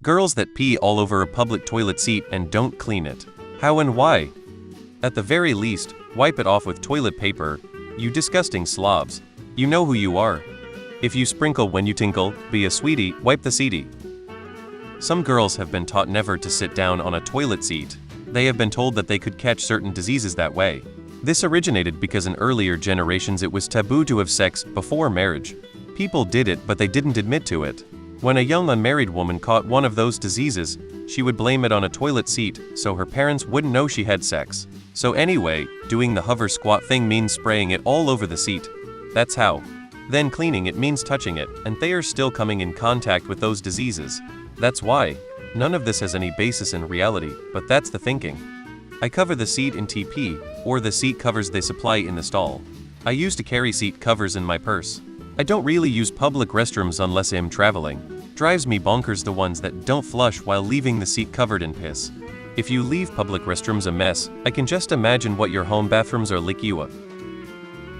Girls that pee all over a public toilet seat and don't clean it. How and why? At the very least, wipe it off with toilet paper, you disgusting slobs. You know who you are. If you sprinkle when you tinkle, be a sweetie, wipe the seatie. Some girls have been taught never to sit down on a toilet seat. They have been told that they could catch certain diseases that way. This originated because in earlier generations it was taboo to have sex before marriage. People did it, but they didn't admit to it. When a young unmarried woman caught one of those diseases, she would blame it on a toilet seat, so her parents wouldn't know she had sex. So anyway, doing the hover squat thing means spraying it all over the seat. That's how. Then cleaning it means touching it, and they are still coming in contact with those diseases. That's why. None of this has any basis in reality, but that's the thinking. I cover the seat in TP, or the seat covers they supply in the stall. I used to carry seat covers in my purse. I don't really use public restrooms unless I'm traveling. Drives me bonkers the ones that don't flush while leaving the seat covered in piss. If you leave public restrooms a mess, I can just imagine what your home bathrooms are like you up.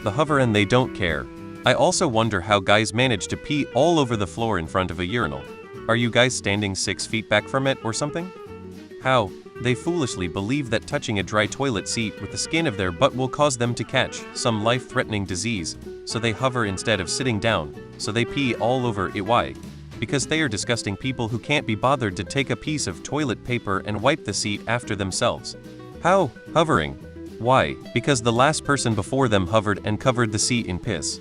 The hover and they don't care. I also wonder how guys manage to pee all over the floor in front of a urinal. Are you guys standing 6 feet back from it or something? How? They foolishly believe that touching a dry toilet seat with the skin of their butt will cause them to catch some life-threatening disease, so they hover instead of sitting down, so they pee all over it. Why? Because they are disgusting people who can't be bothered to take a piece of toilet paper and wipe the seat after themselves. How? Hovering. Why? Because the last person before them hovered and covered the seat in piss.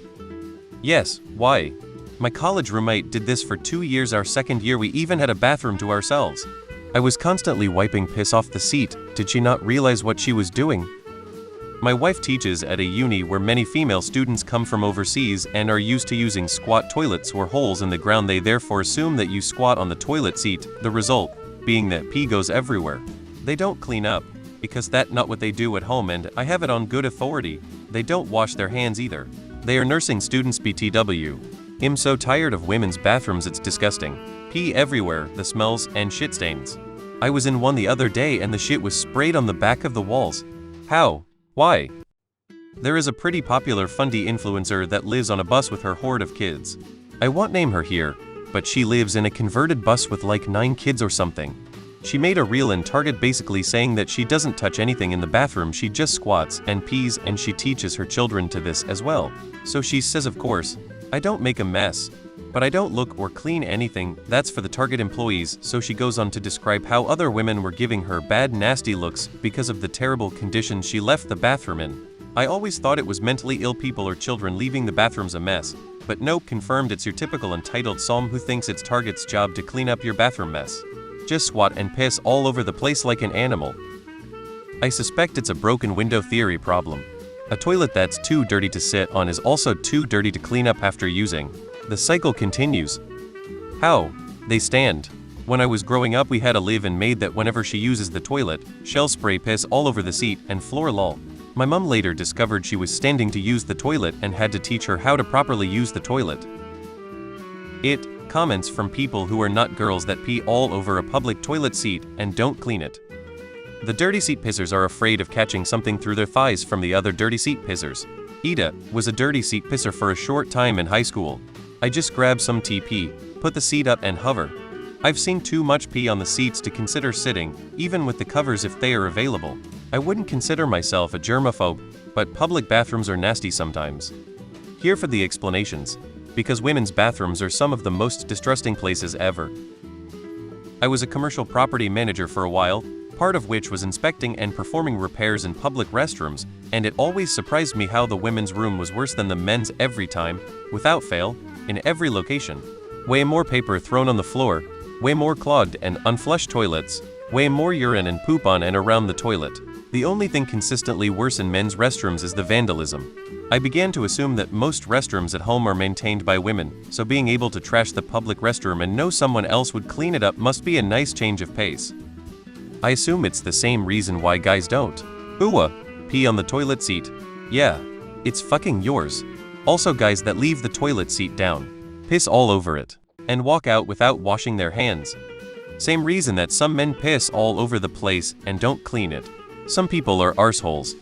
Yes, why? My college roommate did this for 2 years. Our second year we even had a bathroom to ourselves. I was constantly wiping piss off the seat. Did she not realize what she was doing? My wife teaches at a uni where many female students come from overseas and are used to using squat toilets or holes in the ground. They therefore assume that you squat on the toilet seat, the result being that pee goes everywhere. They don't clean up, because that's not what they do at home, and I have it on good authority, they don't wash their hands either. They are nursing students. BTW. I'm so tired of women's bathrooms, it's disgusting. Pee everywhere, the smells, and shit stains. I was in one the other day and the shit was sprayed on the back of the walls. How? Why? There is a pretty popular fundy influencer that lives on a bus with her horde of kids. I won't name her here, but she lives in a converted bus with like 9 kids or something. She made a reel in Target basically saying that she doesn't touch anything in the bathroom, she just squats and pees, and she teaches her children to this as well. So she says, of course, I don't make a mess, but I don't look or clean anything, that's for the Target employees. So she goes on to describe how other women were giving her bad nasty looks because of the terrible conditions she left the bathroom in. I always thought it was mentally ill people or children leaving the bathrooms a mess, but nope, confirmed it's your typical entitled psalm who thinks it's Target's job to clean up your bathroom mess. Just squat and piss all over the place like an animal. I suspect it's a broken window theory problem. A toilet that's too dirty to sit on is also too dirty to clean up after using. The cycle continues. How? They stand. When I was growing up we had a live-in maid that whenever she uses the toilet, she'll spray piss all over the seat and floor. Lol. My mom later discovered she was standing to use the toilet and had to teach her how to properly use the toilet. Comments from people who are not girls that pee all over a public toilet seat and don't clean it. The dirty seat pissers are afraid of catching something through their thighs from the other dirty seat pissers. Ida was a dirty seat pisser for a short time in high school. I just grab some TP, put the seat up and hover. I've seen too much pee on the seats to consider sitting, even with the covers if they are available. I wouldn't consider myself a germaphobe, but public bathrooms are nasty sometimes. Here for the explanations. Because women's bathrooms are some of the most distrusting places ever. I was a commercial property manager for a while, part of which was inspecting and performing repairs in public restrooms, and it always surprised me how the women's room was worse than the men's every time, without fail, in every location. Way more paper thrown on the floor, way more clogged and unflushed toilets, way more urine and poop on and around the toilet. The only thing consistently worse in men's restrooms is the vandalism. I began to assume that most restrooms at home are maintained by women, so being able to trash the public restroom and know someone else would clean it up must be a nice change of pace. I assume it's the same reason why guys don't. Pee on the toilet seat. Yeah, it's fucking yours. Also guys that leave the toilet seat down, piss all over it, and walk out without washing their hands. Same reason that some men piss all over the place and don't clean it. Some people are arseholes.